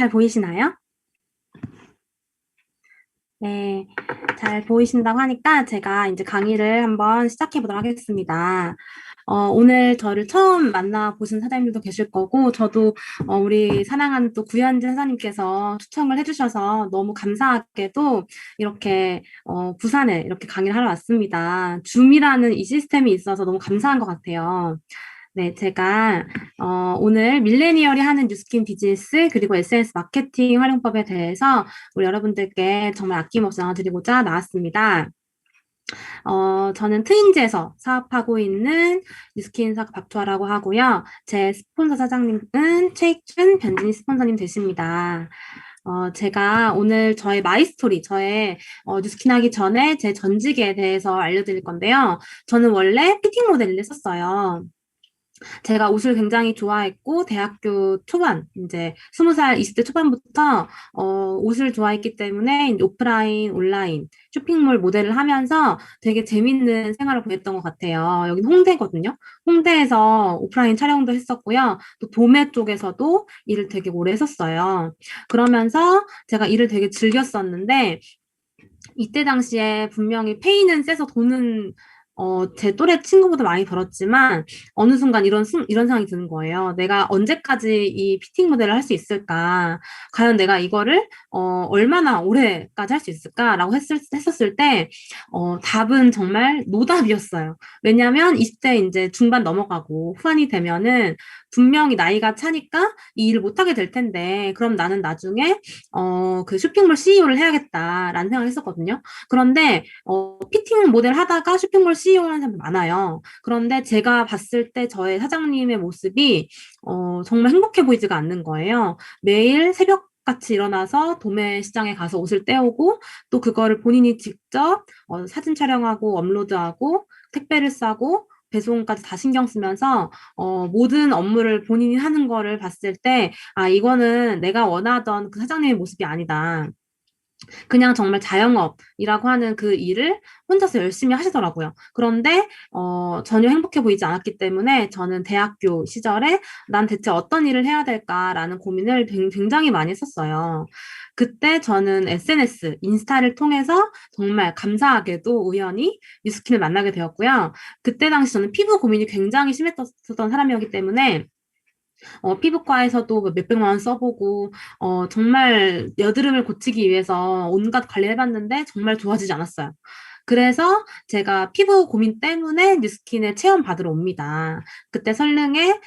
잘 보이시나요? 네, 잘 보이신다고 하니까 제가 이제 강의를 한번 시작해 보도록 하겠습니다. 오늘 저를 처음 만나보신 사장님들도 계실 거고, 저도 우리 사랑하는 또 구현진 사장님께서 추천을 해주셔서 너무 감사하게도 이렇게 부산에 이렇게 강의를 하러 왔습니다. 줌이라는 이 시스템이 있어서 너무 감사한 것 같아요. 네, 제가 오늘 밀레니얼이 하는 뉴스킨 비즈니스 그리고 SNS 마케팅 활용법에 대해서 우리 여러분들께 정말 아낌없이 나눠드리고자 나왔습니다. 저는 트윈즈에서 사업하고 있는 뉴스킨 사업 박투아라고 하고요. 제 스폰서 사장님은 최익준 변진희 스폰서님 되십니다. 제가 오늘 저의 마이스토리, 저의 뉴스킨 하기 전에 제 전직에 대해서 알려드릴 건데요. 저는 원래 피팅 모델을 했었어요. 제가 옷을 굉장히 좋아했고, 대학교 초반, 이제 20살, 20대 초반부터, 옷을 좋아했기 때문에, 이제 오프라인, 온라인, 쇼핑몰 모델을 하면서 되게 재밌는 생활을 보냈던 것 같아요. 여기 홍대거든요. 홍대에서 오프라인 촬영도 했었고요. 또 도매 쪽에서도 일을 되게 오래 했었어요. 그러면서 제가 일을 되게 즐겼었는데, 이때 당시에 분명히 페이는 세서 돈은 제 또래 친구보다 많이 벌었지만 어느 순간 이런 생각이 드는 거예요. 내가 언제까지 이 피팅 모델을 할 수 있을까? 과연 내가 이거를 얼마나 오래까지 할 수 있을까라고 했었을 때 답은 정말 노답이었어요. 왜냐하면 20대 이제 중반 넘어가고 후반이 되면은 분명히 나이가 차니까 이 일을 못하게 될 텐데 그럼 나는 나중에 그 쇼핑몰 CEO를 해야겠다라는 생각을 했었거든요. 그런데 피팅 모델 하다가 쇼핑몰 CEO 하는 사람 많아요. 그런데 제가 봤을 때 저의 사장님의 모습이 정말 행복해 보이지가 않는 거예요. 매일 새벽 같이 일어나서 도매 시장에 가서 옷을 떼오고 또 그거를 본인이 직접 사진 촬영하고 업로드하고 택배를 싸고 배송까지 다 신경 쓰면서 모든 업무를 본인이 하는 거를 봤을 때 아, 이거는 내가 원하던 그 사장님의 모습이 아니다. 그냥 정말 자영업이라고 하는 그 일을 혼자서 열심히 하시더라고요. 그런데 전혀 행복해 보이지 않았기 때문에 저는 대학교 시절에 난 대체 어떤 일을 해야 될까라는 고민을 굉장히 많이 했었어요. 그때 저는 SNS, 인스타를 통해서 정말 감사하게도 우연히 뉴스킨을 만나게 되었고요. 그때 당시 저는 피부 고민이 굉장히 심했었던 사람이었기 때문에 피부과에서도 뭐 몇백만 원 써보고, 정말 여드름을 고치기 위해서 온갖 관리를 해봤는데 정말 좋아지지 않았어요. 그래서 제가 피부 고민 때문에 뉴스킨에 체험 받으러 옵니다. 그때 설릉에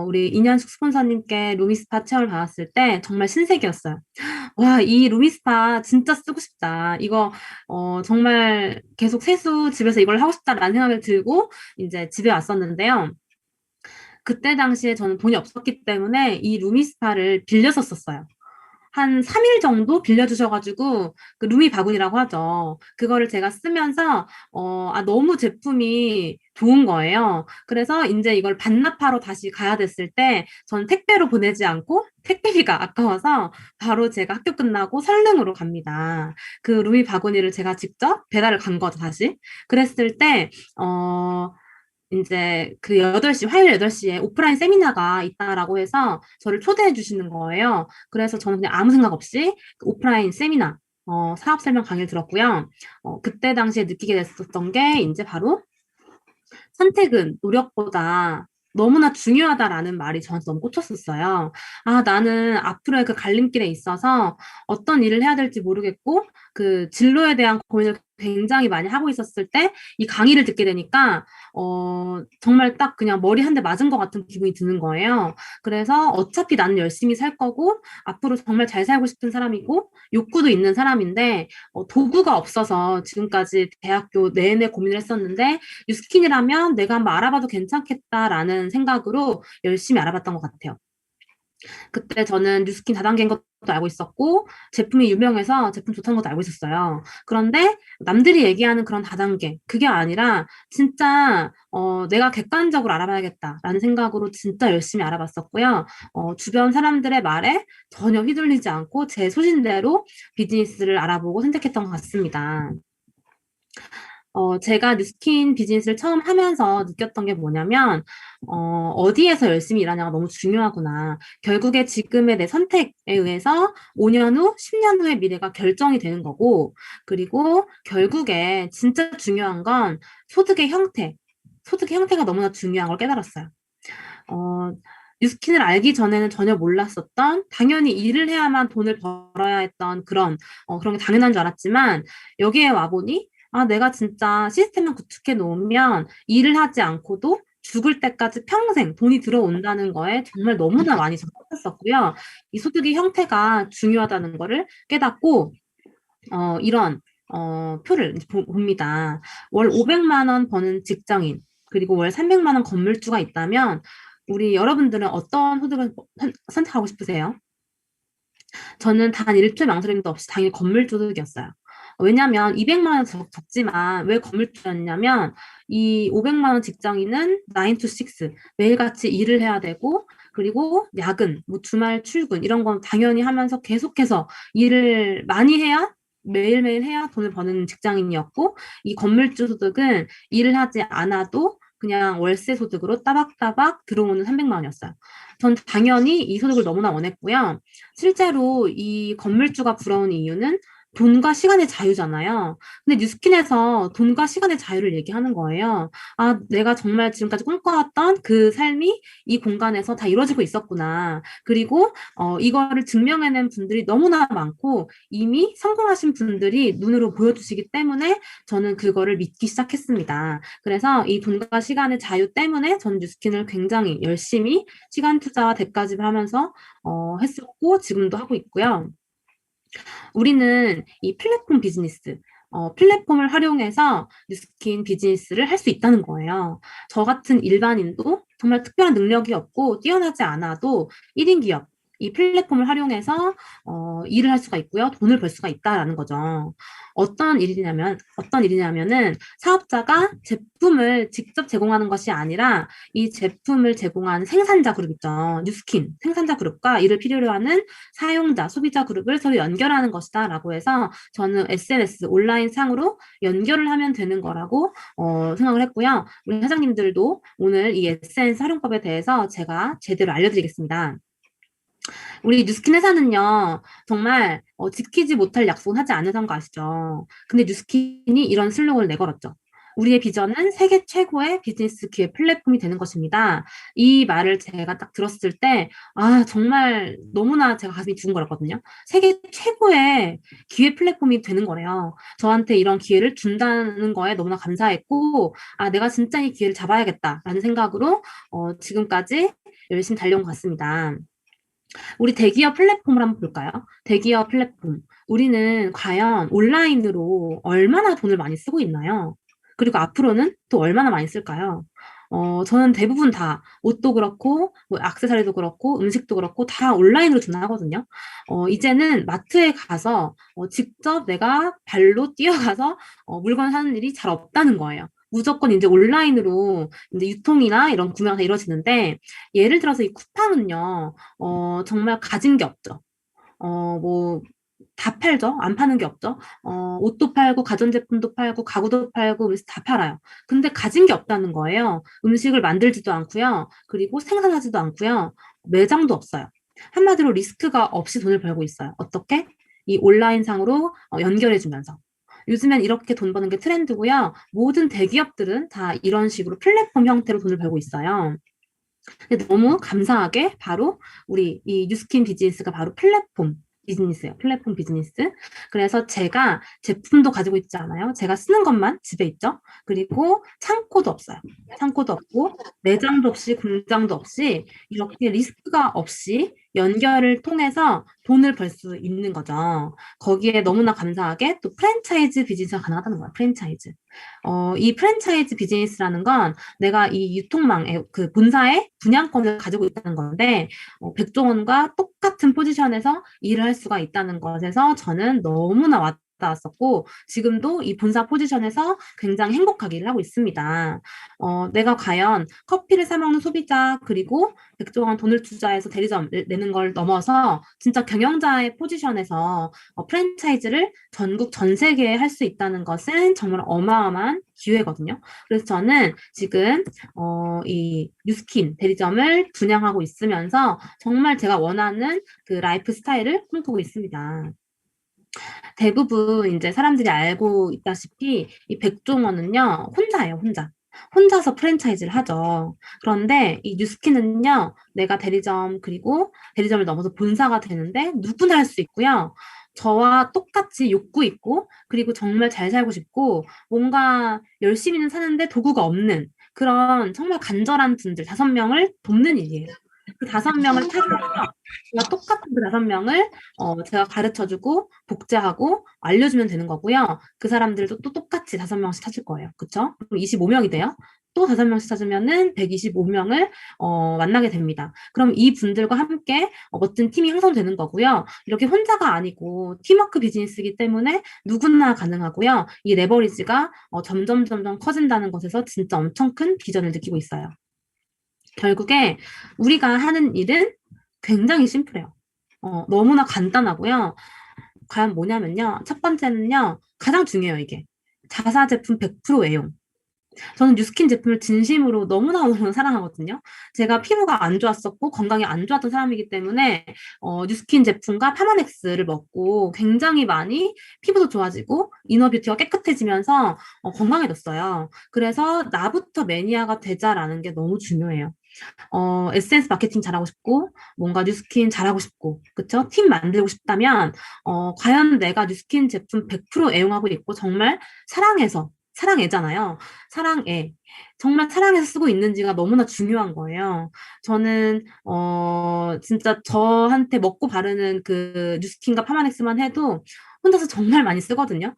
우리 인현숙 스폰서님께 루미스파 체험을 받았을 때 정말 신세계였어요. 와, 이 루미스파 진짜 쓰고 싶다. 이거 정말 계속 세수 집에서 이걸 하고 싶다라는 생각이 들고 이제 집에 왔었는데요. 그때 당시에 저는 돈이 없었기 때문에 이 루미스파를 빌렸었어요. 한 3일 정도 빌려주셔가지고, 그 루미 바구니라고 하죠. 그거를 제가 쓰면서, 너무 제품이 좋은 거예요. 그래서 이제 이걸 반납하러 다시 가야 됐을 때, 저는 택배로 보내지 않고, 택배비가 아까워서 바로 제가 학교 끝나고 설릉으로 갑니다. 그 루미 바구니를 제가 직접 배달을 간 거죠, 다시. 그랬을 때, 이제 그 8시, 화요일 8시에 오프라인 세미나가 있다라고 해서 저를 초대해 주시는 거예요. 그래서 저는 그냥 아무 생각 없이 그 오프라인 세미나, 사업 설명 강의를 들었고요. 그때 당시에 느끼게 됐었던 게 이제 바로 선택은 노력보다 너무나 중요하다라는 말이 저한테 너무 꽂혔었어요. 아, 나는 앞으로의 그 갈림길에 있어서 어떤 일을 해야 될지 모르겠고, 그 진로에 대한 고민을 굉장히 많이 하고 있었을 때, 이 강의를 듣게 되니까, 정말 딱 그냥 머리 한 대 맞은 것 같은 기분이 드는 거예요. 그래서 어차피 나는 열심히 살 거고, 앞으로 정말 잘 살고 싶은 사람이고, 욕구도 있는 사람인데, 도구가 없어서 지금까지 대학교 내내 고민을 했었는데, 뉴스킨이라면 내가 한번 알아봐도 괜찮겠다라는 생각으로 열심히 알아봤던 것 같아요. 그때 저는 뉴스킨 다단계인 것도 알고 있었고, 제품이 유명해서 제품 좋다는 것도 알고 있었어요. 그런데 남들이 얘기하는 그런 다단계, 그게 아니라 진짜 내가 객관적으로 알아봐야겠다라는 생각으로 진짜 열심히 알아봤었고요. 주변 사람들의 말에 전혀 휘둘리지 않고 제 소신대로 비즈니스를 알아보고 선택했던 것 같습니다. 제가 뉴스킨 비즈니스를 처음 하면서 느꼈던 게 뭐냐면, 어디에서 열심히 일하냐가 너무 중요하구나. 결국에 지금의 내 선택에 의해서 5년 후, 10년 후의 미래가 결정이 되는 거고, 그리고 결국에 진짜 중요한 건 소득의 형태. 소득의 형태가 너무나 중요한 걸 깨달았어요. 어, 뉴스킨을 알기 전에는 전혀 몰랐었던, 당연히 일을 해야만 돈을 벌어야 했던 그런 게 당연한 줄 알았지만, 여기에 와보니, 아, 내가 진짜 시스템을 구축해 놓으면 일을 하지 않고도 죽을 때까지 평생 돈이 들어온다는 거에 정말 너무나 많이 접목했었고요. 이 소득의 형태가 중요하다는 거를 깨닫고, 이런, 표를 이제 봅니다. 월 500만 원 버는 직장인, 그리고 월 300만 원 건물주가 있다면, 우리 여러분들은 어떤 소득을 선택하고 싶으세요? 저는 단 1초의 망설임도 없이 당연히 건물주택이었어요. 왜냐하면 200만 원 적지만 왜 건물주였냐면 이 500만 원 직장인은 9 to 6 매일같이 일을 해야 되고 그리고 야근, 뭐 주말 출근 이런 건 당연히 하면서 계속해서 일을 많이 해야 매일매일 해야 돈을 버는 직장인이었고 이 건물주 소득은 일을 하지 않아도 그냥 월세 소득으로 따박따박 들어오는 300만 원이었어요. 전 당연히 이 소득을 너무나 원했고요. 실제로 이 건물주가 부러운 이유는 돈과 시간의 자유잖아요. 근데 뉴스킨에서 돈과 시간의 자유를 얘기하는 거예요. 아, 내가 정말 지금까지 꿈꿔왔던 그 삶이 이 공간에서 다 이루어지고 있었구나. 그리고 이거를 증명해낸 분들이 너무나 많고 이미 성공하신 분들이 눈으로 보여주시기 때문에 저는 그거를 믿기 시작했습니다. 그래서 이 돈과 시간의 자유 때문에 저는 뉴스킨을 굉장히 열심히 시간 투자와 대가집을 하면서 했었고 지금도 하고 있고요. 우리는 이 플랫폼 비즈니스, 플랫폼을 활용해서 뉴스킨 비즈니스를 할 수 있다는 거예요. 저 같은 일반인도 정말 특별한 능력이 없고 뛰어나지 않아도 1인 기업, 이 플랫폼을 활용해서 일을 할 수가 있고요. 돈을 벌 수가 있다라는 거죠. 어떤 일이냐면은 사업자가 제품을 직접 제공하는 것이 아니라 이 제품을 제공하는 생산자 그룹 있죠. 뉴스킨 생산자 그룹과 이를 필요로 하는 사용자, 소비자 그룹을 서로 연결하는 것이다 라고 해서 저는 SNS 온라인 상으로 연결을 하면 되는 거라고 생각을 했고요. 우리 사장님들도 오늘 이 SNS 활용법에 대해서 제가 제대로 알려드리겠습니다. 우리 뉴스킨 회사는요, 정말 지키지 못할 약속은 하지 않는다는 거 아시죠? 근데 뉴스킨이 이런 슬로건을 내걸었죠. 우리의 비전은 세계 최고의 비즈니스 기회 플랫폼이 되는 것입니다. 이 말을 제가 딱 들었을 때, 아, 정말 너무나 제가 가슴이 두근거렸거든요. 세계 최고의 기회 플랫폼이 되는 거래요. 저한테 이런 기회를 준다는 거에 너무나 감사했고, 아, 내가 진짜 이 기회를 잡아야겠다라는 생각으로 지금까지 열심히 달려온 것 같습니다. 우리 대기업 플랫폼을 한번 볼까요? 대기업 플랫폼. 우리는 과연 온라인으로 얼마나 돈을 많이 쓰고 있나요? 그리고 앞으로는 또 얼마나 많이 쓸까요? 저는 대부분 다 옷도 그렇고, 뭐 액세서리도 그렇고, 음식도 그렇고, 다 온라인으로 주문하거든요. 이제는 마트에 가서 직접 내가 발로 뛰어가서 물건 사는 일이 잘 없다는 거예요. 무조건 이제 온라인으로 이제 유통이나 이런 구매가 다 이루어지는데, 예를 들어서 이 쿠팡은요, 정말 가진 게 없죠. 뭐, 다 팔죠. 안 파는 게 없죠. 옷도 팔고, 가전제품도 팔고, 가구도 팔고, 그래서 다 팔아요. 근데 가진 게 없다는 거예요. 음식을 만들지도 않고요. 그리고 생산하지도 않고요. 매장도 없어요. 한마디로 리스크가 없이 돈을 벌고 있어요. 어떻게? 이 온라인상으로 연결해주면서. 요즘엔 이렇게 돈 버는 게 트렌드고요. 모든 대기업들은 다 이런 식으로 플랫폼 형태로 돈을 벌고 있어요. 근데 너무 감사하게 바로 우리 이 뉴스킨 비즈니스가 바로 플랫폼 비즈니스예요. 플랫폼 비즈니스. 그래서 제가 제품도 가지고 있지 않아요. 제가 쓰는 것만 집에 있죠. 그리고 창고도 없어요. 창고도 없고 매장도 없이 공장도 없이 이렇게 리스크가 없이 연결을 통해서 돈을 벌 수 있는 거죠. 거기에 너무나 감사하게 또 프랜차이즈 비즈니스가 가능하다는 거예요. 프랜차이즈. 이 프랜차이즈 비즈니스라는 건 내가 이 유통망의 그 본사의 분양권을 가지고 있다는 건데 백종원과 똑같은 포지션에서 일을 할 수가 있다는 것에서 저는 너무나 왔었고 지금도 이 본사 포지션에서 굉장히 행복하게 일을 하고 있습니다. 내가 과연 커피를 사 먹는 소비자 그리고 백종원 돈을 투자해서 대리점을 내는 걸 넘어서 진짜 경영자의 포지션에서 프랜차이즈를 전국 전 세계에 할 수 있다는 것은 정말 어마어마한 기회거든요. 그래서 저는 지금 이 뉴스킨 대리점을 분양하고 있으면서 정말 제가 원하는 그 라이프 스타일을 꿈꾸고 있습니다. 대부분 이제 사람들이 알고 있다시피 이 백종원은요 혼자예요, 혼자. 혼자서 프랜차이즈를 하죠. 그런데 이 뉴스킨은요, 내가 대리점 그리고 대리점을 넘어서 본사가 되는데 누구나 할 수 있고요. 저와 똑같이 욕구 있고 그리고 정말 잘 살고 싶고 뭔가 열심히는 사는데 도구가 없는 그런 정말 간절한 분들 5명을 돕는 일이에요. 그 5명을 찾아서 제가 똑같은 그 5명을 제가 가르쳐주고 복제하고 알려주면 되는 거고요. 그 사람들도 또 똑같이 5명씩 찾을 거예요. 그쵸? 그럼 25명이 돼요. 또 5명씩 찾으면은 125명을 만나게 됩니다. 그럼 이 분들과 함께 멋진 팀이 형성되는 거고요. 이렇게 혼자가 아니고 팀워크 비즈니스이기 때문에 누구나 가능하고요. 이 레버리지가 점점 커진다는 것에서 진짜 엄청 큰 비전을 느끼고 있어요. 결국에 우리가 하는 일은 굉장히 심플해요. 너무나 간단하고요. 과연 뭐냐면요. 첫 번째는요. 가장 중요해요, 이게. 자사 제품 100% 애용. 저는 뉴스킨 제품을 진심으로 너무나 사랑하거든요. 제가 피부가 안 좋았었고 건강이 안 좋았던 사람이기 때문에 뉴스킨 제품과 파마넥스를 먹고 굉장히 많이 피부도 좋아지고 이너뷰티가 깨끗해지면서 건강해졌어요. 그래서 나부터 매니아가 되자라는 게 너무 중요해요. 에센스 마케팅 잘하고 싶고, 뭔가 뉴스킨 잘하고 싶고, 그쵸? 팀 만들고 싶다면, 과연 내가 뉴스킨 제품 100% 애용하고 있고, 정말 사랑해서, 사랑애잖아요. 사랑애. 정말 사랑해서 쓰고 있는지가 너무나 중요한 거예요. 저는, 진짜 저한테 먹고 바르는 그 뉴스킨과 파마넥스만 해도 혼자서 정말 많이 쓰거든요.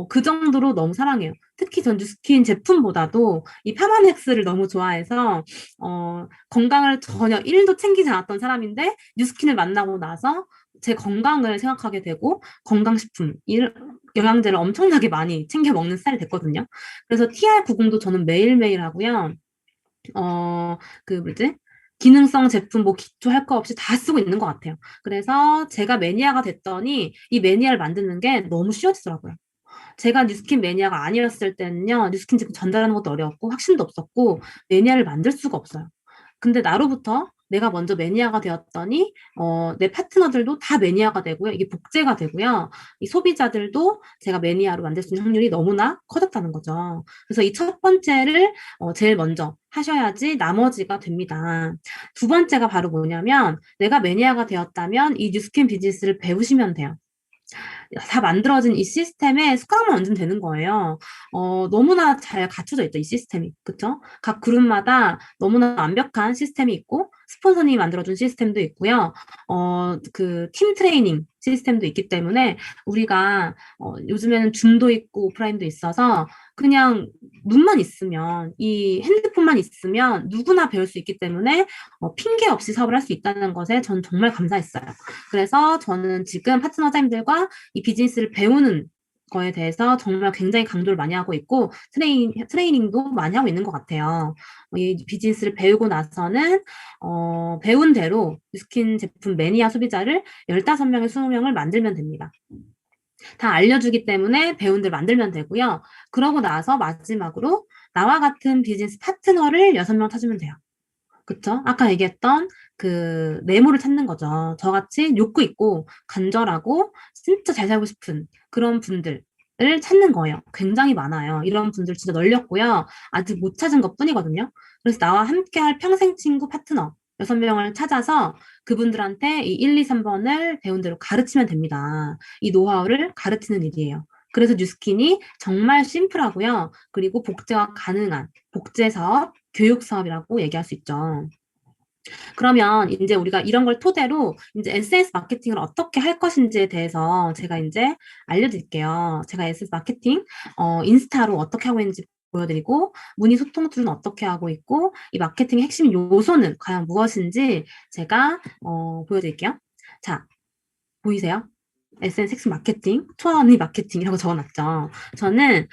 그 정도로 너무 사랑해요. 특히 전 뉴스킨 제품보다도 이 파마넥스를 너무 좋아해서, 건강을 전혀 1도 챙기지 않았던 사람인데 뉴스킨을 만나고 나서 제 건강을 생각하게 되고 건강식품, 영양제를 엄청나게 많이 챙겨 먹는 스타일이 됐거든요. 그래서 TR90도 저는 매일매일 하고요. 그 뭐지? 기능성 제품 뭐 기초 할 거 없이 다 쓰고 있는 것 같아요. 그래서 제가 매니아가 됐더니 이 매니아를 만드는 게 너무 쉬워지더라고요. 제가 뉴스킨 매니아가 아니었을 때는요, 뉴스킨 제품 전달하는 것도 어려웠고, 확신도 없었고, 매니아를 만들 수가 없어요. 근데 나로부터 내가 먼저 매니아가 되었더니, 내 파트너들도 다 매니아가 되고요. 이게 복제가 되고요. 이 소비자들도 제가 매니아로 만들 수 있는 확률이 너무나 커졌다는 거죠. 그래서 이 첫 번째를 제일 먼저 하셔야지 나머지가 됩니다. 두 번째가 바로 뭐냐면, 내가 매니아가 되었다면 이 뉴스킨 비즈니스를 배우시면 돼요. 다 만들어진 이 시스템에 숟가락만 얹으면 되는 거예요. 너무나 잘 갖춰져 있죠, 이 시스템이. 그쵸? 각 그룹마다 너무나 완벽한 시스템이 있고, 스폰서님이 만들어준 시스템도 있고요. 그 팀 트레이닝 시스템도 있기 때문에 우리가 요즘에는 줌도 있고 오프라인도 있어서 그냥 눈만 있으면 이 핸드폰만 있으면 누구나 배울 수 있기 때문에 핑계 없이 사업을 할 수 있다는 것에 전 정말 감사했어요. 그래서 저는 지금 파트너 사장님들과 이 비즈니스를 배우는 거에 대해서 정말 굉장히 강조를 많이 하고 있고 트레이닝도 많이 하고 있는 것 같아요. 이 비즈니스를 배우고 나서는 배운 대로 뉴스킨 제품 매니아 소비자를 15명에 20명을 만들면 됩니다. 다 알려주기 때문에 배운 대로 만들면 되고요. 그러고 나서 마지막으로 나와 같은 비즈니스 파트너를 6명 찾으면 돼요. 그쵸? 아까 얘기했던 그 네모를 찾는 거죠. 저같이 욕구 있고 간절하고 진짜 잘 살고 싶은 그런 분들을 찾는 거예요. 굉장히 많아요. 이런 분들 진짜 널렸고요. 아직 못 찾은 것뿐이거든요. 그래서 나와 함께할 평생 친구 파트너 6명을 찾아서 그분들한테 이 1, 2, 3번을 배운 대로 가르치면 됩니다. 이 노하우를 가르치는 일이에요. 그래서 뉴스킨이 정말 심플하고요. 그리고 복제가 가능한 복제 사업, 교육 사업이라고 얘기할 수 있죠. 그러면 이제 우리가 이런 걸 토대로 이제 SNS 마케팅을 어떻게 할 것인지에 대해서 제가 이제 알려드릴게요. 제가 SNS 마케팅, 인스타로 어떻게 하고 있는지 보여드리고, 문의 소통 툴은 어떻게 하고 있고, 이 마케팅의 핵심 요소는 과연 무엇인지 제가 보여드릴게요. 자, 보이세요? SNS 마케팅, 투어 언니 마케팅이라고 적어놨죠. 저는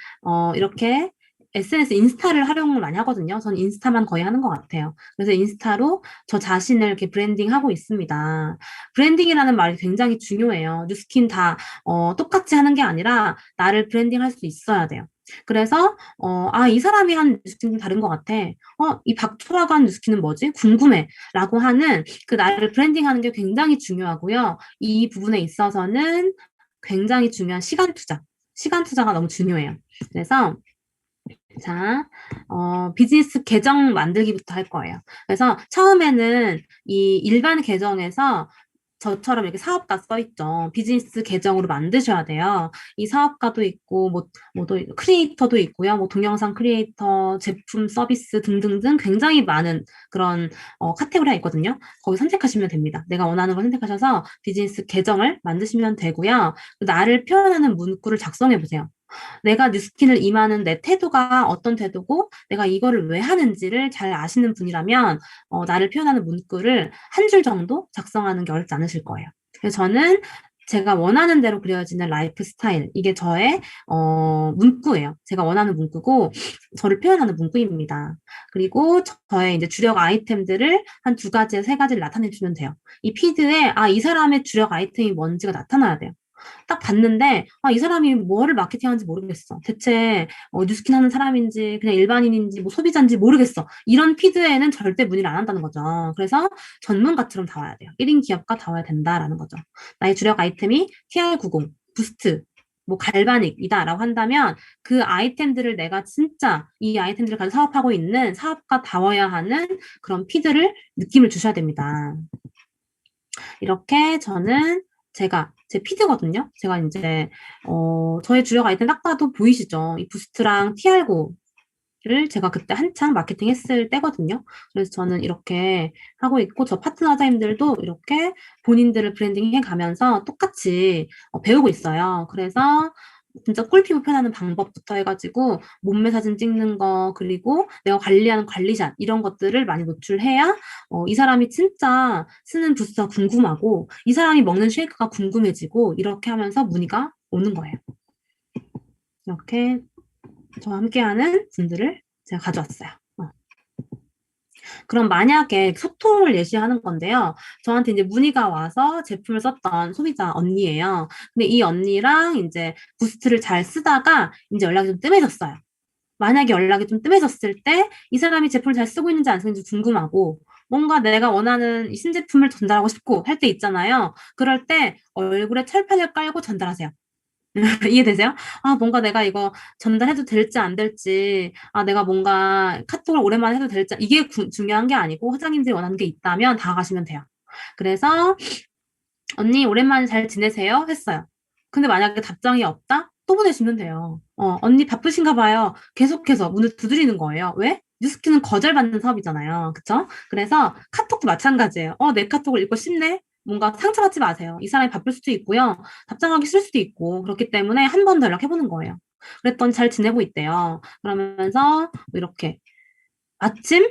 이렇게 SNS 인스타를 활용을 많이 하거든요. 저는 인스타만 거의 하는 것 같아요. 그래서 인스타로 저 자신을 이렇게 브랜딩하고 있습니다. 브랜딩이라는 말이 굉장히 중요해요. 뉴스킨 다 똑같이 하는 게 아니라 나를 브랜딩할 수 있어야 돼요. 그래서 이 사람이 한 뉴스킨은 다른 것 같아. 이 박초라고 한 뉴스킨은 뭐지? 궁금해. 라고 하는 그 나를 브랜딩하는 게 굉장히 중요하고요. 이 부분에 있어서는 굉장히 중요한 시간 투자. 시간 투자가 너무 중요해요. 그래서 자, 비즈니스 계정 만들기부터 할 거예요. 그래서 처음에는 이 일반 계정에서 저처럼 이렇게 사업가 써 있죠. 비즈니스 계정으로 만드셔야 돼요. 이 사업가도 있고, 또 크리에이터도 있고요. 뭐 동영상 크리에이터, 제품 서비스 등등등 굉장히 많은 그런 카테고리가 있거든요. 거기 선택하시면 됩니다. 내가 원하는 걸 선택하셔서 비즈니스 계정을 만드시면 되고요. 나를 표현하는 문구를 작성해 보세요. 내가 뉴스킨을 임하는 내 태도가 어떤 태도고 내가 이거를 왜 하는지를 잘 아시는 분이라면 나를 표현하는 문구를 한 줄 정도 작성하는 게 어렵지 않으실 거예요. 그래서 저는 제가 원하는 대로 그려지는 라이프 스타일, 이게 저의 문구예요. 제가 원하는 문구고 저를 표현하는 문구입니다. 그리고 저의 이제 주력 아이템들을 한 두 가지, 세 가지를 나타내 주면 돼요. 이 피드에 이 사람의 주력 아이템이 뭔지가 나타나야 돼요. 딱 봤는데 이 사람이 뭐를 마케팅하는지 모르겠어. 대체 뉴스킨 하는 사람인지 그냥 일반인인지 뭐 소비자인지 모르겠어. 이런 피드에는 절대 문의를 안 한다는 거죠. 그래서 전문가처럼 나와야 돼요. 1인 기업가 나와야 된다라는 거죠. 나의 주력 아이템이 TR90, 부스트, 뭐 갈바닉이다라고 한다면 그 아이템들을 내가 진짜 이 아이템들을 가지고 사업하고 있는 사업가다워야 하는 그런 피드를 느낌을 주셔야 됩니다. 이렇게 저는 제 피드거든요. 제가 이제, 저의 주력 아이템 딱 봐도 보이시죠? 이 부스트랑 TR9를 제가 그때 한창 마케팅 했을 때거든요. 그래서 저는 이렇게 하고 있고, 저 파트너 사장님들도 이렇게 본인들을 브랜딩 해 가면서 똑같이 배우고 있어요. 그래서 진짜 꿀피부 표현하는 방법부터 해가지고 몸매 사진 찍는 거 그리고 내가 관리하는 관리샷 이런 것들을 많이 노출해야 이 사람이 진짜 쓰는 부스가 궁금하고 이 사람이 먹는 쉐이크가 궁금해지고 이렇게 하면서 문의가 오는 거예요. 이렇게 저와 함께하는 분들을 제가 가져왔어요. 그럼 만약에 소통을 예시하는 건데요. 저한테 이제 문의가 와서 제품을 썼던 소비자 언니예요. 근데 이 언니랑 이제 부스트를 잘 쓰다가 이제 연락이 좀 뜸해졌어요. 만약에 연락이 좀 뜸해졌을 때 이 사람이 제품을 잘 쓰고 있는지 안 쓰는지 궁금하고 뭔가 내가 원하는 이 신제품을 전달하고 싶고 할 때 있잖아요. 그럴 때 얼굴에 철판을 깔고 전달하세요. 이해되세요? 뭔가 내가 이거 전달해도 될지 안 될지, 내가 뭔가 카톡을 오랜만에 해도 될지, 이게 중요한 게 아니고, 사장님들이 원하는 게 있다면 다 가시면 돼요. 그래서, 언니, 오랜만에 잘 지내세요? 했어요. 근데 만약에 답장이 없다? 또 보내시면 돼요. 언니 바쁘신가 봐요. 계속해서 문을 두드리는 거예요. 왜? 뉴스키는 거절받는 사업이잖아요. 그쵸? 그래서 카톡도 마찬가지예요. 내 카톡을 읽고 싶네? 뭔가 상처받지 마세요. 이 사람이 바쁠 수도 있고요. 답장하기 싫을 수도 있고. 그렇기 때문에 한 번 더 연락해보는 거예요. 그랬더니 잘 지내고 있대요. 그러면서 뭐 이렇게 마침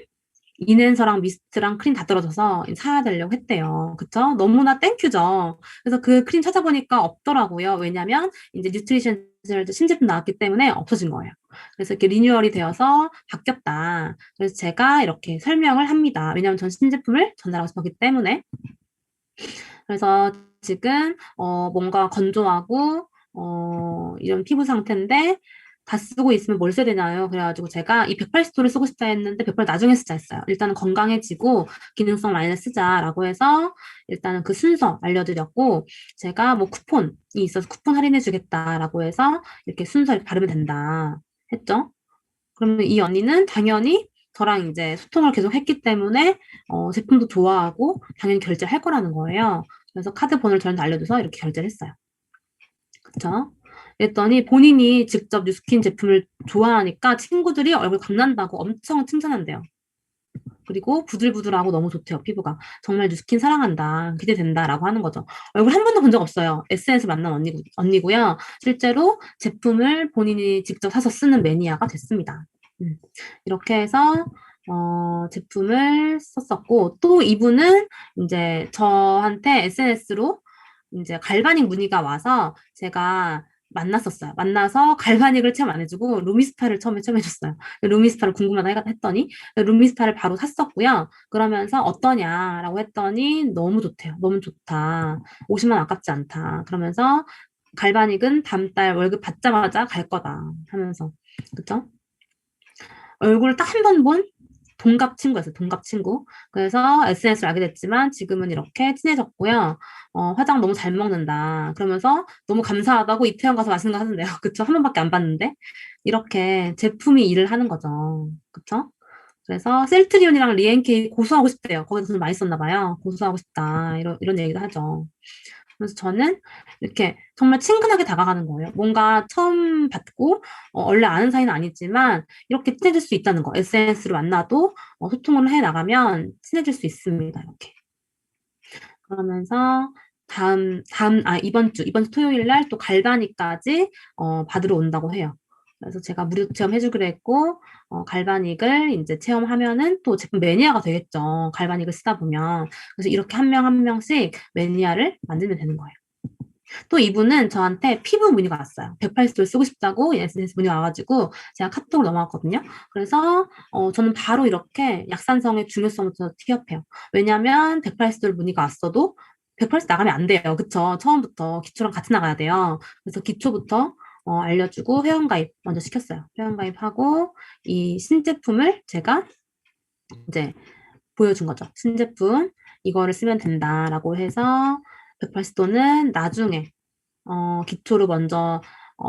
이넨서랑 미스트랑 크림 다 떨어져서 사야 되려고 했대요. 그쵸? 너무나 땡큐죠. 그래서 그 크림 찾아보니까 없더라고요. 왜냐면 이제 뉴트리션 신제품 나왔기 때문에 없어진 거예요. 그래서 이렇게 리뉴얼이 되어서 바뀌었다. 그래서 제가 이렇게 설명을 합니다. 왜냐면 전 신제품을 전달하고 싶었기 때문에. 그래서 지금 뭔가 건조하고 이런 피부 상태인데 다 쓰고 있으면 뭘 써야 되나요? 그래가지고 제가 이 180도를 쓰고 싶다 했는데 180 나중에 쓰자 했어요. 일단은 건강해지고 기능성 라인을 쓰자라고 해서 일단은 그 순서 알려드렸고 제가 뭐 쿠폰이 있어서 쿠폰 할인해 주겠다라고 해서 이렇게 순서 이렇게 바르면 된다 했죠. 그러면 이 언니는 당연히 저랑 이제 소통을 계속 했기 때문에 제품도 좋아하고 당연히 결제할 거라는 거예요. 그래서 카드 번호를 저한테 알려줘서 이렇게 결제를 했어요. 그쵸? 그랬더니 본인이 직접 뉴스킨 제품을 좋아하니까 친구들이 얼굴 광난다고 엄청 칭찬한대요. 그리고 부들부들하고 너무 좋대요, 피부가. 정말 뉴스킨 사랑한다, 기대된다라고 하는 거죠. 얼굴 한 번도 본 적 없어요. SNS 만난 언니고요. 실제로 제품을 본인이 직접 사서 쓰는 매니아가 됐습니다. 이렇게 해서 제품을 썼었고 또 이분은 이제 저한테 SNS로 이제 갈바닉 문의가 와서 제가 만났었어요. 만나서 갈바닉을 체험 안 해주고 루미스파를 처음에 체험해줬어요. 루미스파를 궁금하다 했더니 루미스파를 바로 샀었고요. 그러면서 어떠냐라고 했더니 너무 좋대요. 너무 좋다. 50만 원 아깝지 않다. 그러면서 갈바닉은 다음 달 월급 받자마자 갈 거다 하면서 그쵸? 얼굴을 딱 한 번 본 동갑 친구였어요. 동갑 친구. 그래서 SNS를 알게 됐지만 지금은 이렇게 친해졌고요. 화장 너무 잘 먹는다. 그러면서 너무 감사하다고 이태원 가서 맛있는 거 하는데요. 그쵸? 한 번밖에 안 봤는데. 이렇게 제품이 일을 하는 거죠. 그쵸? 그래서 셀트리온이랑 리엔케이 고수하고 싶대요. 거기서 돈을 많이 썼나 봐요. 고수하고 싶다. 이런 얘기도 하죠. 그래서 저는 이렇게 정말 친근하게 다가가는 거예요. 뭔가 처음 받고 원래 아는 사이는 아니지만 이렇게 친해질 수 있다는 거. SNS로 만나도 소통을 해 나가면 친해질 수 있습니다. 이렇게. 그러면서 이번 주 토요일 날 또 갈바닉까지 받으러 온다고 해요. 그래서 제가 무료 체험 해주기로 했고, 갈바닉을 이제 체험하면은 또 제품 매니아가 되겠죠. 갈바닉을 쓰다 보면. 그래서 이렇게 한 명 한 명씩 매니아를 만들면 되는 거예요. 또 이분은 저한테 피부 문의가 왔어요. 108도 쓰고 싶다고 SNS 문의가 와가지고 제가 카톡을 넘어갔거든요. 그래서 저는 바로 이렇게 약산성의 중요성부터 티업해요. 왜냐하면 108도 문의가 왔어도 108도 나가면 안 돼요. 그쵸? 처음부터 기초랑 같이 나가야 돼요. 그래서 기초부터 알려주고 회원가입 먼저 시켰어요. 회원가입하고 이 신제품을 제가 이제 보여준 거죠. 신제품 이거를 쓰면 된다라고 해서 108도는 나중에 기초로 먼저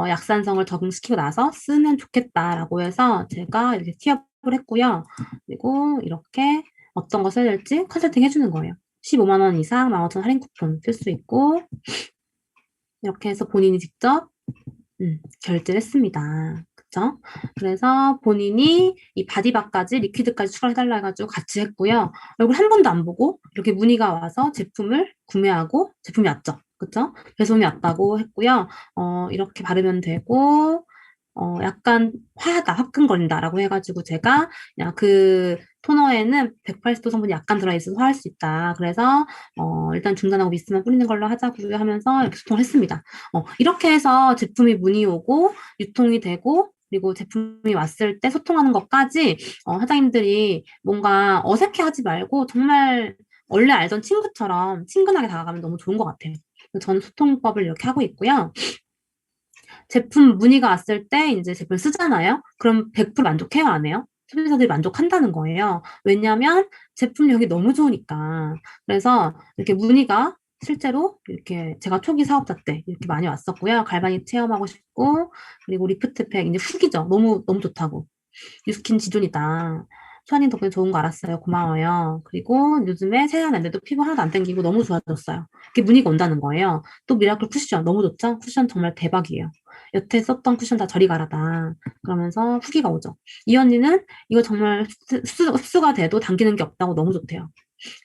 약산성을 적응시키고 나서 쓰면 좋겠다라고 해서 제가 이렇게 티업을 했고요. 그리고 이렇게 어떤 거 써야 될지 컨설팅 해주는 거예요. 15만 원 이상 15,000원 할인 쿠폰 쓸 수 있고 이렇게 해서 본인이 직접 결제를 했습니다. 그쵸? 그래서 본인이 이 바디바까지 리퀴드까지 추가해달라 해가지고 같이 했고요. 얼굴 한 번도 안 보고 이렇게 문의가 와서 제품을 구매하고 제품이 왔죠. 그쵸? 배송이 왔다고 했고요. 이렇게 바르면 되고 약간 화하다, 화끈거린다라고 해가지고 제가 그냥 그 토너에는 180도 성분이 약간 들어있어서 화할 수 있다. 그래서 일단 중단하고 미스만 뿌리는 걸로 하자고요 하면서 이렇게 소통을 했습니다. 이렇게 해서 제품이 문의 오고 유통이 되고 그리고 제품이 왔을 때 소통하는 것까지 사장님들이 뭔가 어색해하지 말고 정말 원래 알던 친구처럼 친근하게 다가가면 너무 좋은 것 같아요. 저는 소통법을 이렇게 하고 있고요. 제품 문의가 왔을 때 이제 제품을 쓰잖아요. 그럼 100% 만족해요, 안 해요? 소비자들이 만족한다는 거예요. 왜냐하면 제품력이 너무 좋으니까. 그래서 이렇게 문의가 실제로 이렇게 제가 초기 사업자 때 이렇게 많이 왔었고요. 갈바닉 체험하고 싶고, 그리고 리프트팩, 이제 후기죠. 너무, 너무 좋다고. 뉴스킨 지존이다. 수아님 덕분에 좋은 거 알았어요. 고마워요. 그리고 요즘에 세안 안 돼도 피부 하나도 안 땡기고 너무 좋아졌어요. 이렇게 문의가 온다는 거예요. 또 미라클 쿠션 너무 좋죠? 쿠션 정말 대박이에요. 여태 썼던 쿠션 다 저리 가라다. 그러면서 후기가 오죠. 이 언니는 이거 정말 흡수가 돼도 당기는 게 없다고 너무 좋대요.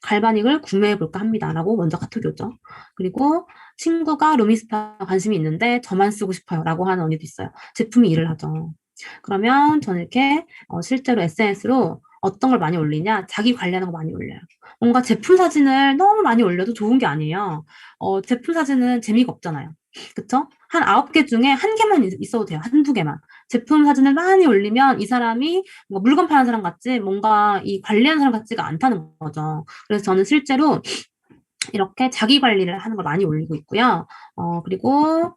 갈바닉을 구매해볼까 합니다. 라고 먼저 카톡이 오죠. 그리고 친구가 루미스파 관심이 있는데 저만 쓰고 싶어요. 라고 하는 언니도 있어요. 제품이 일을 하죠. 그러면 저는 이렇게 실제로 SNS로 어떤 걸 많이 올리냐? 자기 관리하는 거 많이 올려요. 뭔가 제품 사진을 너무 많이 올려도 좋은 게 아니에요. 제품 사진은 재미가 없잖아요. 그쵸? 한 9개 중에 한 개만 있어도 돼요. 한두 개만. 제품 사진을 많이 올리면 이 사람이 뭔가 물건 파는 사람 같지 뭔가 이 관리하는 사람 같지가 않다는 거죠. 그래서 저는 실제로 이렇게 자기 관리를 하는 걸 많이 올리고 있고요. 그리고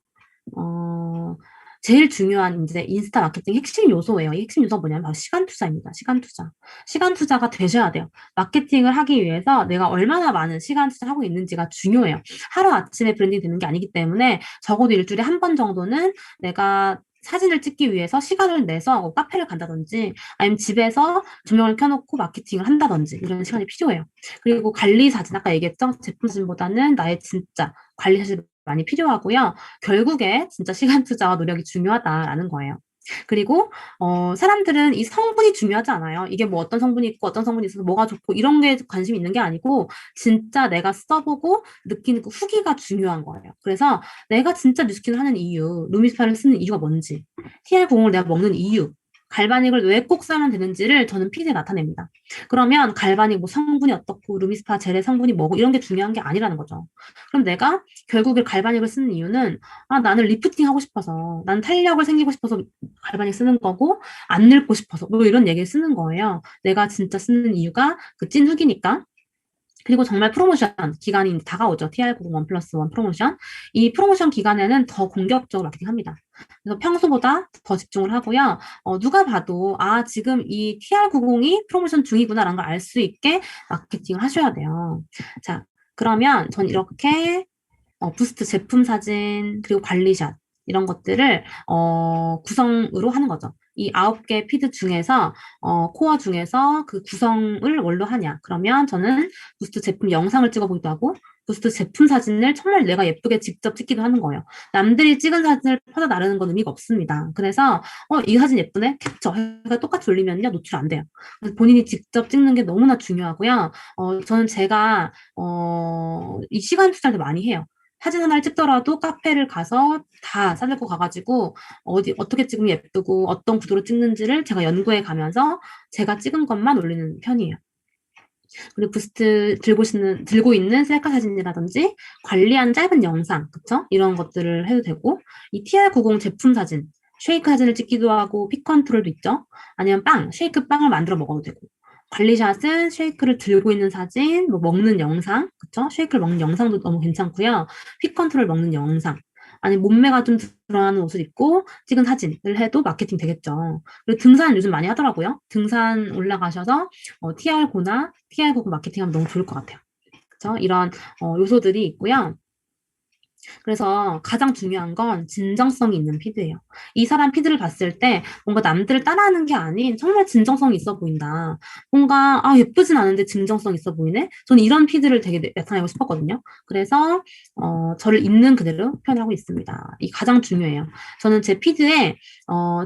제일 중요한 이제 인스타 마케팅 핵심 요소예요. 이 핵심 요소가 뭐냐면 바로 시간 투자입니다. 시간 투자. 시간 투자가 되셔야 돼요. 마케팅을 하기 위해서 내가 얼마나 많은 시간 투자하고 있는지가 중요해요. 하루아침에 브랜딩 되는 게 아니기 때문에 적어도 일주일에 한 번 정도는 내가 사진을 찍기 위해서 시간을 내서 카페를 간다든지 아니면 집에서 조명을 켜놓고 마케팅을 한다든지 이런 시간이 필요해요. 그리고 관리 사진 아까 얘기했죠. 제품 사진보다는 나의 진짜 관리 사진 많이 필요하고요. 결국에 진짜 시간 투자와 노력이 중요하다라는 거예요. 그리고 사람들은 이 성분이 중요하지 않아요. 이게 뭐 어떤 성분이 있고 어떤 성분이 있어서 뭐가 좋고 이런 게 관심이 있는 게 아니고 진짜 내가 써보고 느끼는 그 후기가 중요한 거예요. 그래서 내가 진짜 뉴스킨을 하는 이유, 루미스파를 쓰는 이유가 뭔지, TR 공을 내가 먹는 이유 갈바닉을 왜 꼭 써면 되는지를 저는 피드에 나타냅니다. 그러면 갈바닉 뭐 성분이 어떻고 루미스파 젤의 성분이 뭐고 이런 게 중요한 게 아니라는 거죠. 그럼 내가 결국에 갈바닉을 쓰는 이유는 나는 리프팅 하고 싶어서 나는 탄력을 생기고 싶어서 갈바닉 쓰는 거고 안 늙고 싶어서 뭐 이런 얘기를 쓰는 거예요. 내가 진짜 쓰는 이유가 그 찐 흑이니까. 그리고 정말 프로모션 기간이 다가오죠. TR90 원 플러스 원 프로모션. 이 프로모션 기간에는 더 공격적으로 마케팅합니다. 그래서 평소보다 더 집중을 하고요. 누가 봐도 지금 이 TR90이 프로모션 중이구나라는 걸 알 수 있게 마케팅을 하셔야 돼요. 자, 그러면 전 이렇게 부스트 제품 사진 그리고 관리샷 이런 것들을 구성으로 하는 거죠. 이 9개 피드 중에서 코어 중에서 그 구성을 뭘로 하냐. 그러면 저는 부스트 제품 영상을 찍어보기도 하고 부스트 제품 사진을 정말 내가 예쁘게 직접 찍기도 하는 거예요. 남들이 찍은 사진을 퍼다 나르는 건 의미가 없습니다. 그래서 이 사진 예쁘네? 캡처 해가 똑같이 올리면요 노출 안 돼요. 그래서 본인이 직접 찍는 게 너무나 중요하고요. 저는 제가 이 시간 투자를 많이 해요. 사진 하나를 찍더라도 카페를 가서 다 사들고 가가지고 어떻게 찍으면 예쁘고 어떤 구도로 찍는지를 제가 연구해 가면서 제가 찍은 것만 올리는 편이에요. 그리고 부스트 들고 있는 셀카 사진이라든지 관리한 짧은 영상, 그쵸? 이런 것들을 해도 되고 이 TR90 제품 사진, 쉐이크 사진을 찍기도 하고 픽 컨트롤도 있죠? 아니면 쉐이크 빵을 만들어 먹어도 되고 관리샷은 쉐이크를 들고 있는 사진, 뭐 먹는 영상, 그쵸? 쉐이크를 먹는 영상도 너무 괜찮고요. 픽 컨트롤 먹는 영상, 아니 몸매가 좀 드러나는 옷을 입고 찍은 사진을 해도 마케팅 되겠죠. 그리고 등산 요즘 많이 하더라고요. 등산 올라가셔서 TR9나 TR9 마케팅하면 너무 좋을 것 같아요. 그쵸? 이런 요소들이 있고요. 그래서 가장 중요한 건 진정성이 있는 피드예요. 이 사람 피드를 봤을 때 뭔가 남들을 따라하는 게 아닌 정말 진정성이 있어 보인다. 뭔가 예쁘진 않은데 진정성 있어 보이네. 저는 이런 피드를 되게 나타내고 싶었거든요. 그래서 저를 있는 그대로 표현하고 있습니다. 이 가장 중요해요. 저는 제 피드에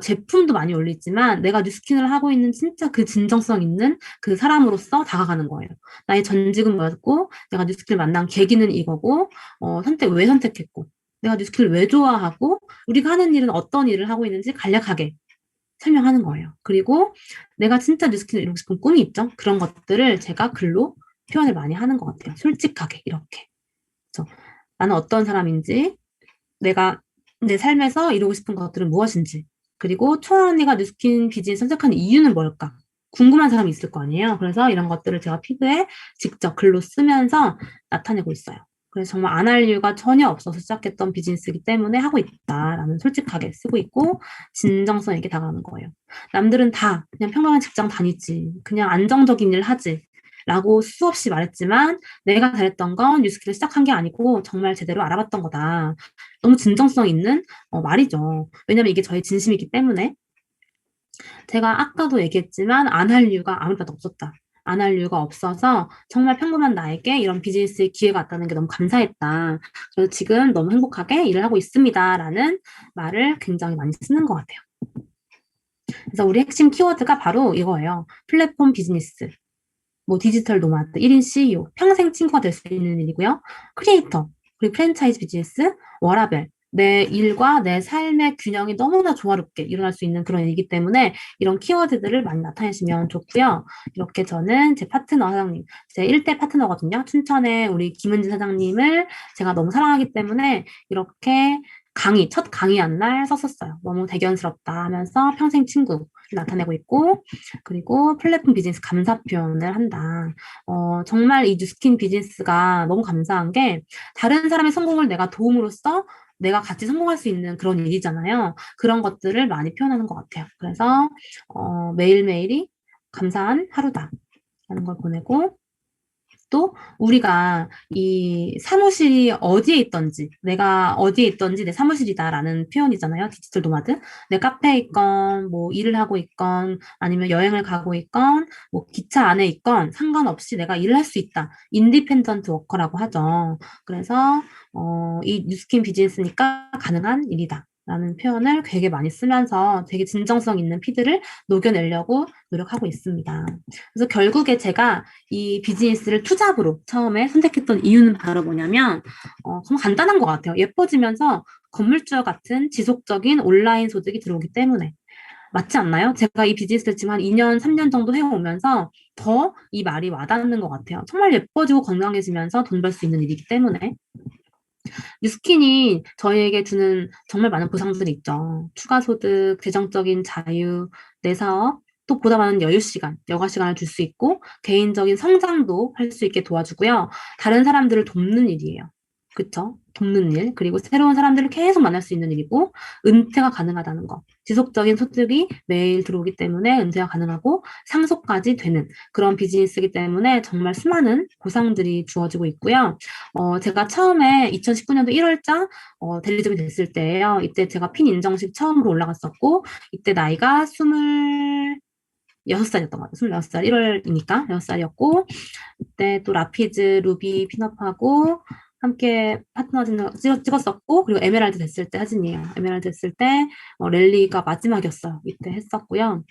제품도 많이 올리지만 내가 뉴스킨을 하고 있는 진짜 그 진정성 있는 그 사람으로서 다가가는 거예요. 나의 전직은 뭐였고 내가 뉴스킨을 만난 계기는 이거고 왜 선택했고 내가 뉴스킬을 왜 좋아하고 우리가 하는 일은 어떤 일을 하고 있는지 간략하게 설명하는 거예요. 그리고 내가 진짜 뉴스킬을 이루고 싶은 꿈이 있죠. 그런 것들을 제가 글로 표현을 많이 하는 것 같아요. 솔직하게 이렇게. 그래서 나는 어떤 사람인지 내가 내 삶에서 이루고 싶은 것들은 무엇인지 그리고 초아 언니가 뉴스킨 비즈니스 선택한 이유는 뭘까? 궁금한 사람이 있을 거 아니에요. 그래서 이런 것들을 제가 피드에 직접 글로 쓰면서 나타내고 있어요. 그래서 정말 안 할 이유가 전혀 없어서 시작했던 비즈니스이기 때문에 하고 있다라는 솔직하게 쓰고 있고 진정성 있게 다가가는 거예요. 남들은 다 그냥 평범한 직장 다니지, 그냥 안정적인 일 하지 라고 수없이 말했지만 내가 잘했던 건 뉴스킬을 시작한 게 아니고 정말 제대로 알아봤던 거다. 너무 진정성 있는 말이죠. 왜냐면 이게 저의 진심이기 때문에 제가 아까도 얘기했지만 안 할 이유가 아무것도 없었다. 안 할 이유가 없어서 정말 평범한 나에게 이런 비즈니스의 기회가 왔다는 게 너무 감사했다. 그래서 지금 너무 행복하게 일을 하고 있습니다. 라는 말을 굉장히 많이 쓰는 것 같아요. 그래서 우리 핵심 키워드가 바로 이거예요. 플랫폼 비즈니스, 뭐 디지털 노마드, 1인 CEO, 평생 친구가 될 수 있는 일이고요. 크리에이터, 그리고 프랜차이즈 비즈니스, 워라벨, 내 일과 내 삶의 균형이 너무나 조화롭게 일어날 수 있는 그런 일이기 때문에 이런 키워드들을 많이 나타내시면 좋고요. 이렇게 저는 제 파트너 사장님, 제 1대 파트너거든요. 춘천의 우리 김은지 사장님을 제가 너무 사랑하기 때문에 이렇게 첫 강의한 날 썼었어요. 너무 대견스럽다 하면서 평생 친구 나타내고 있고, 그리고 플랫폼 비즈니스 감사 표현을 한다. 정말 이 뉴스킨 비즈니스가 너무 감사한 게 다른 사람의 성공을 내가 도움으로써 내가 같이 성공할 수 있는 그런 일이잖아요. 그런 것들을 많이 표현하는 것 같아요. 그래서 매일매일이 감사한 하루다 라는 걸 보내고 또 우리가 이 사무실이 어디에 있던지 내가 어디에 있던지 내 사무실이다라는 표현이잖아요. 디지털 노마드. 내 카페에 있건 뭐 일을 하고 있건 아니면 여행을 가고 있건 뭐 기차 안에 있건 상관없이 내가 일을 할 수 있다. 인디펜던트 워커라고 하죠. 그래서 이 뉴스킨 비즈니스니까 가능한 일이다. 라는 표현을 되게 많이 쓰면서 되게 진정성 있는 피드를 녹여내려고 노력하고 있습니다. 그래서 결국에 제가 이 비즈니스를 투잡으로 처음에 선택했던 이유는 바로 뭐냐면 정말 간단한 것 같아요. 예뻐지면서 건물주와 같은 지속적인 온라인 소득이 들어오기 때문에 맞지 않나요? 제가 이 비즈니스를 지금 한 2년, 3년 정도 해오면서 더 이 말이 와닿는 것 같아요. 정말 예뻐지고 건강해지면서 돈 벌 수 있는 일이기 때문에. 뉴스킨이 저희에게 주는 정말 많은 보상들이 있죠. 추가 소득, 재정적인 자유, 내 사업, 또 보다 많은 여유 시간, 여가 시간을 줄 수 있고 개인적인 성장도 할 수 있게 도와주고요. 다른 사람들을 돕는 일이에요. 그쵸? 돕는 일, 그리고 새로운 사람들을 계속 만날 수 있는 일이고, 은퇴가 가능하다는 거. 지속적인 소득이 매일 들어오기 때문에 은퇴가 가능하고 상속까지 되는 그런 비즈니스이기 때문에 정말 수많은 보상들이 주어지고 있고요. 제가 처음에 2019년도 1월자 델리점이 됐을 때예요. 이때 제가 핀 인정식 처음으로 올라갔었고, 이때 나이가 26살이었던 것 같아요. 26살, 1월이니까 6살이었고, 그때 또 라피즈, 루비, 핀업하고 함께 파트너 찍었었고, 그리고 에메랄드 됐을 때 사진이에요. 에메랄드 됐을 때 랠리가 마지막이었어요. 이때 했었고요.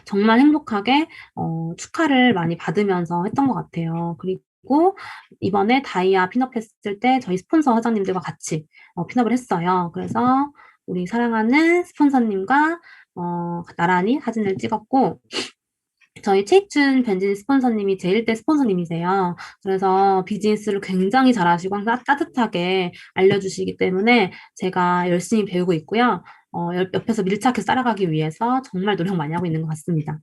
정말 행복하게 축하를 많이 받으면서 했던 것 같아요. 그리고 이번에 다이아 핀업 했을 때 저희 스폰서 사장님들과 같이 핀업을 했어요. 그래서 우리 사랑하는 스폰서님과 나란히 사진을 찍었고, 저희 체익준 벤진 스폰서님이 제1대 스폰서님이세요. 그래서 비즈니스를 굉장히 잘하시고 항상 따뜻하게 알려주시기 때문에 제가 열심히 배우고 있고요. 옆에서 밀착해서 따라가기 위해서 정말 노력 많이 하고 있는 것 같습니다.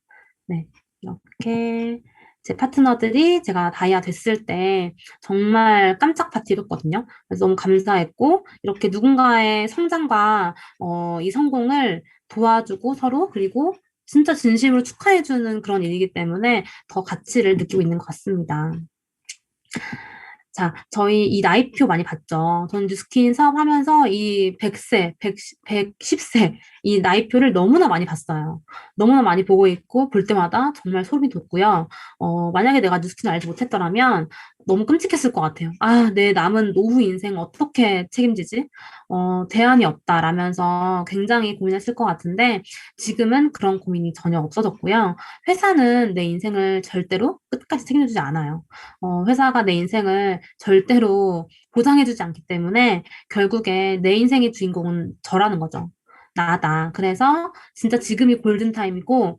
네, 이렇게 제 파트너들이 제가 다이아 됐을 때 정말 깜짝 파티를 했거든요. 그래서 너무 감사했고 이렇게 누군가의 성장과 이 성공을 도와주고 서로 그리고 진짜 진심으로 축하해주는 그런 일이기 때문에 더 가치를 느끼고 있는 것 같습니다. 자, 저희 이 나이표 많이 봤죠. 저는 뉴스킨 사업하면서 이 100세, 110세 이 나이표를 너무나 많이 봤어요. 너무나 많이 보고 있고 볼 때마다 정말 소름이 돋고요. 만약에 내가 뉴스킨을 알지 못했더라면 너무 끔찍했을 것 같아요. 아, 내 남은 노후 인생 어떻게 책임지지? 대안이 없다라면서 굉장히 고민했을 것 같은데 지금은 그런 고민이 전혀 없어졌고요. 회사는 내 인생을 절대로 끝까지 책임지지 않아요. 회사가 내 인생을 절대로 보장해주지 않기 때문에 결국에 내 인생의 주인공은 저라는 거죠. 나다. 그래서 진짜 지금이 골든타임이고,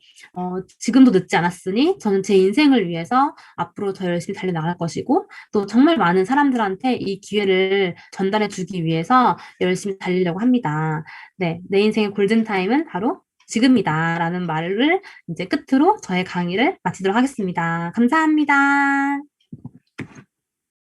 지금도 늦지 않았으니 저는 제 인생을 위해서 앞으로 더 열심히 달려나갈 것이고, 또 정말 많은 사람들한테 이 기회를 전달해 주기 위해서 열심히 달리려고 합니다. 네, 내 인생의 골든타임은 바로 지금이다. 라는 말을 이제 끝으로 저의 강의를 마치도록 하겠습니다. 감사합니다.